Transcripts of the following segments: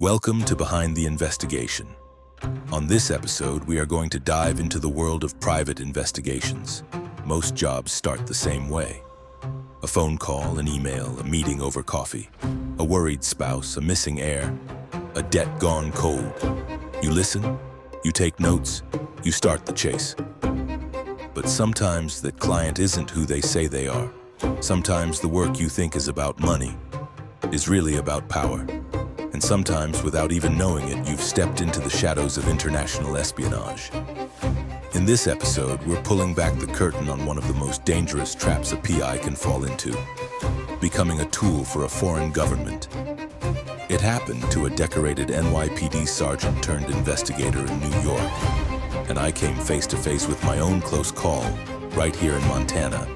Welcome to Behind the Investigation. On this episode, we are going to dive into the world of private investigations. Most jobs start the same way. A phone call, an email, a meeting over coffee, a worried spouse, a missing heir, a debt gone cold. You listen, you take notes, you start the chase. But sometimes that client isn't who they say they are. Sometimes the work you think is about money is really about power. And sometimes, without even knowing it, you've stepped into the shadows of international espionage. In this episode, we're pulling back the curtain on one of the most dangerous traps a PI can fall into, becoming a tool for a foreign government. It happened to a decorated NYPD sergeant turned investigator in New York, and I came face to face with my own close call right here in Montana.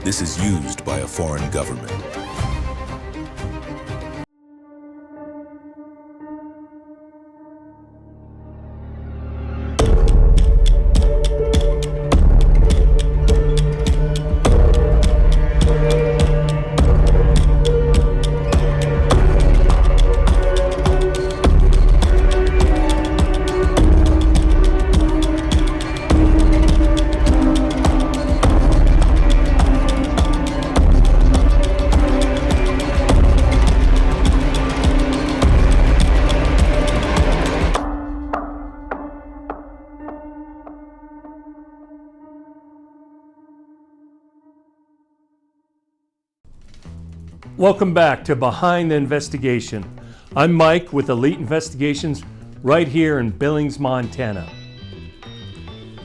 This is used by a foreign government. Welcome back to Behind the Investigation. I'm Mike with Elite Investigations right here in Billings, Montana.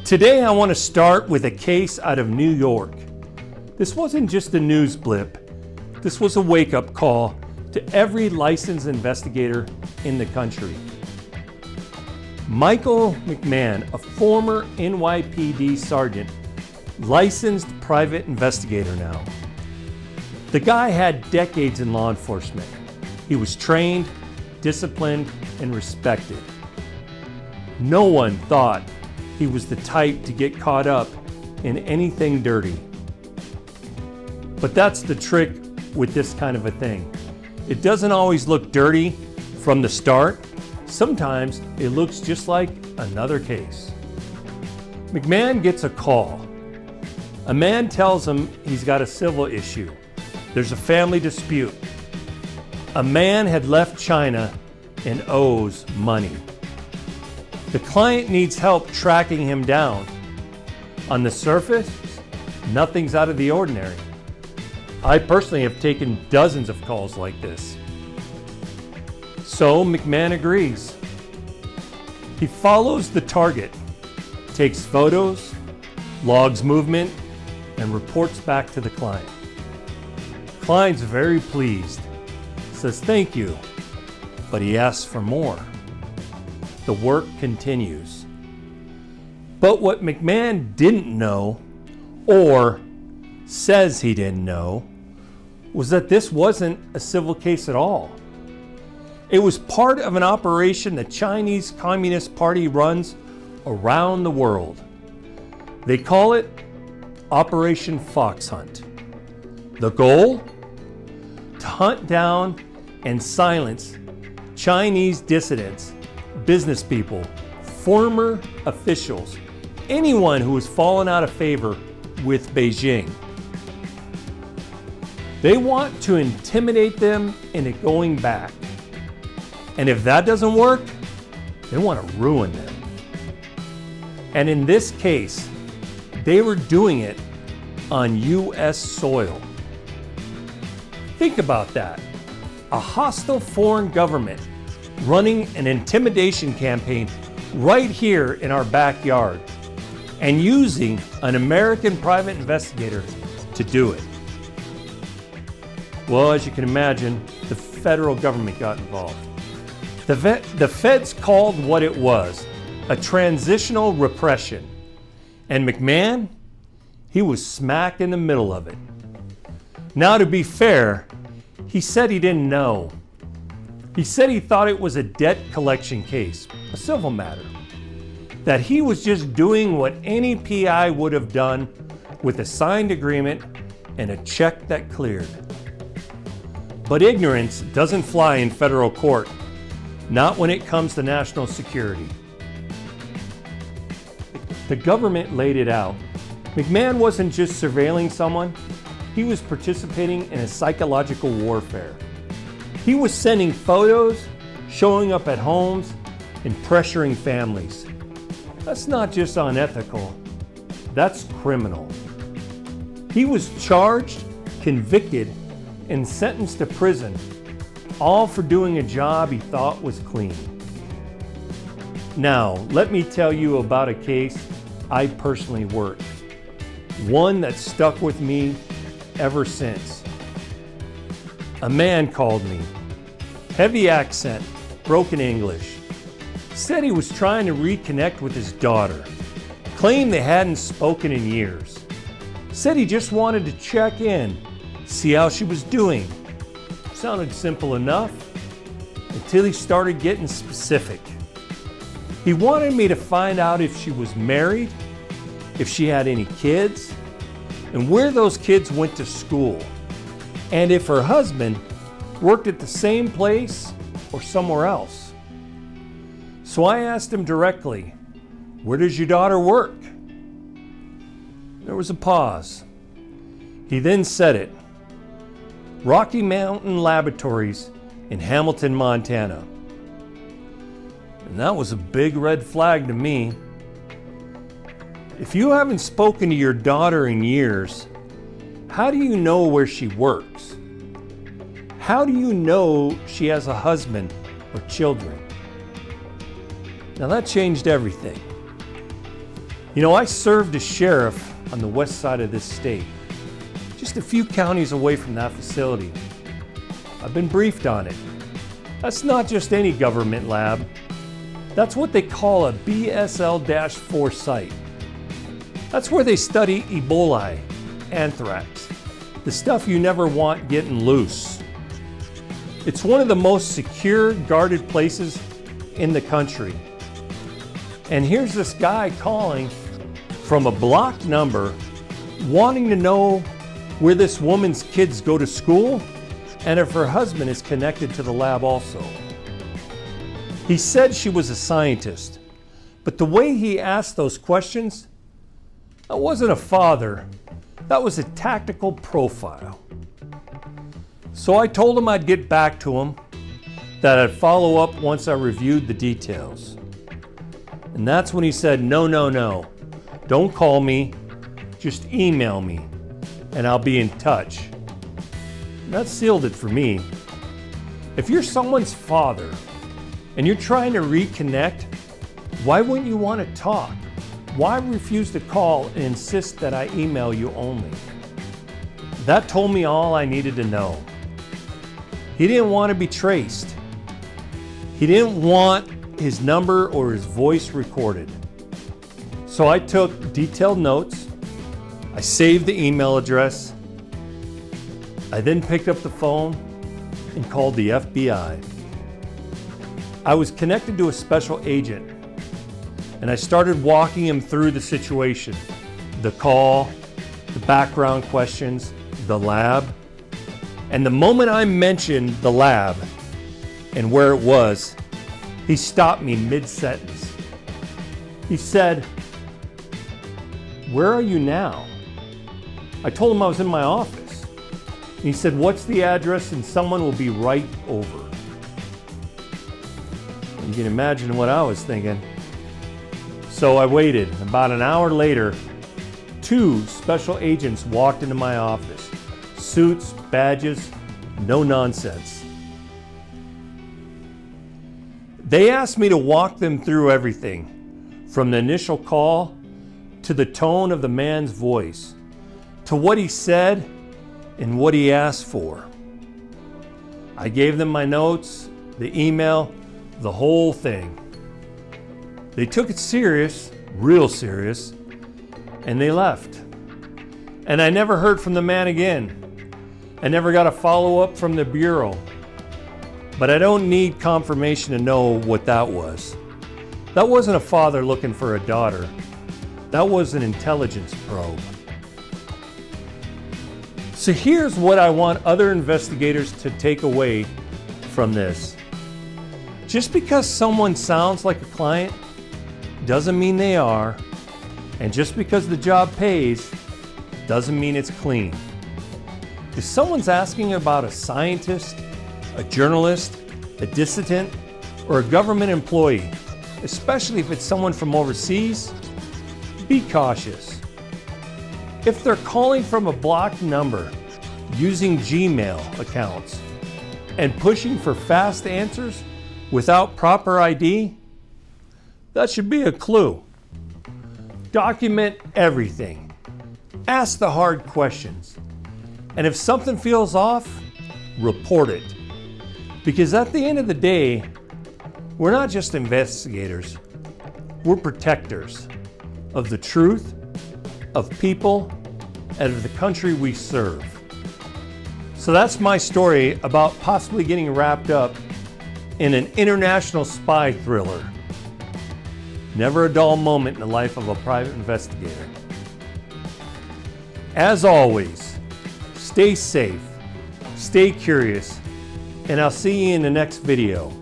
Today I want to start with a case out of New York. This wasn't just a news blip. This was a wake-up call to every licensed investigator in the country. Michael McMahon, a former NYPD sergeant, licensed private investigator now. The guy had decades in law enforcement. He was trained, disciplined, and respected. No one thought he was the type to get caught up in anything dirty. But that's the trick with this kind of a thing. It doesn't always look dirty from the start. Sometimes it looks just like another case. McMahon gets a call. A man tells him he's got a civil issue. There's a family dispute. A man had left China and owes money. The client needs help tracking him down. On the surface, nothing's out of the ordinary. I personally have taken dozens of calls like this. So McMahon agrees. He follows the target, takes photos, logs movement, and reports back to the client. Client's very pleased, says thank you, but he asks for more. The work continues. But what McMahon didn't know, or says he didn't know, was that this wasn't a civil case at all. It was part of an operation the Chinese Communist Party runs around the world. They call it Operation Fox Hunt. The goal? To hunt down and silence Chinese dissidents, business people, former officials, anyone who has fallen out of favor with Beijing. They want to intimidate them into going back. And if that doesn't work, they want to ruin them. And in this case, they were doing it on U.S. soil. Think about that. A hostile foreign government running an intimidation campaign right here in our backyard and using an American private investigator to do it. Well, as you can imagine, the federal government got involved. The feds called what it was a transitional repression. And McMahon, he was smack in the middle of it. Now, to be fair, he said he didn't know. He said he thought it was a debt collection case, a civil matter, that he was just doing what any PI would have done with a signed agreement and a check that cleared. But ignorance doesn't fly in federal court. Not when it comes to national security. The government laid it out. McMahon wasn't just surveilling someone, he was participating in a psychological warfare. He was sending photos, showing up at homes, and pressuring families. That's not just unethical, that's criminal. He was charged, convicted, and sentenced to prison, all for doing a job he thought was clean. Now, let me tell you about a case I personally worked. One that stuck with me ever since. A man called me. Heavy accent, broken English. Said he was trying to reconnect with his daughter. Claimed they hadn't spoken in years. Said he just wanted to check in, see how she was doing. Sounded simple enough until he started getting specific. He wanted me to find out if she was married, if she had any kids, and where those kids went to school, and if her husband worked at the same place or somewhere else. So I asked him directly, "Where does your daughter work?" There was a pause. He then said it. Rocky Mountain Laboratories in Hamilton, Montana. And that was a big red flag to me. If you haven't spoken to your daughter in years, how do you know where she works? How do you know she has a husband or children? Now that changed everything. You know, I served as sheriff on the west side of this state, just a few counties away from that facility. I've been briefed on it. That's not just any government lab. That's what they call a BSL-4 site. That's where they study Ebola, anthrax, the stuff you never want getting loose. It's one of the most secure, guarded places in the country. And here's this guy calling from a blocked number, wanting to know where this woman's kids go to school and if her husband is connected to the lab also. He said she was a scientist, but the way he asked those questions, that wasn't a father, that was a tactical profile. So I told him I'd get back to him, that I'd follow up once I reviewed the details. And that's when he said, no, don't call me, just email me, and I'll be in touch. And that sealed it for me. If you're someone's father and you're trying to reconnect, why wouldn't you want to talk? Why refuse to call and insist that I email you only? That told me all I needed to know. He didn't want to be traced. He didn't want his number or his voice recorded. So I took detailed notes. I saved the email address. I then picked up the phone and called the FBI. I was connected to a special agent, and I started walking him through the situation, the call, the background questions, the lab. And the moment I mentioned the lab and where it was, he stopped me mid-sentence. He said, "Where are you now?" I told him I was in my office. And he said, "What's the address? And someone will be right over." You can imagine what I was thinking. So I waited. About an hour later, 2 special agents walked into my office. Suits, badges, no nonsense. They asked me to walk them through everything, from the initial call to the tone of the man's voice, to what he said and what he asked for. I gave them my notes, the email, the whole thing. They took it serious, real serious, and they left. And I never heard from the man again. I never got a follow-up from the Bureau. But I don't need confirmation to know what that was. That wasn't a father looking for a daughter. That was an intelligence probe. So here's what I want other investigators to take away from this. Just because someone sounds like a client doesn't mean they are, and just because the job pays doesn't mean it's clean. If someone's asking about a scientist, a journalist, a dissident, or a government employee, especially if it's someone from overseas, be cautious. If they're calling from a blocked number using Gmail accounts and pushing for fast answers without proper ID, that should be a clue. Document everything. Ask the hard questions. And if something feels off, report it. Because at the end of the day, we're not just investigators, we're protectors of the truth, of people, and of the country we serve. So that's my story about possibly getting wrapped up in an international spy thriller. Never a dull moment in the life of a private investigator. As always, stay safe, stay curious, and I'll see you in the next video.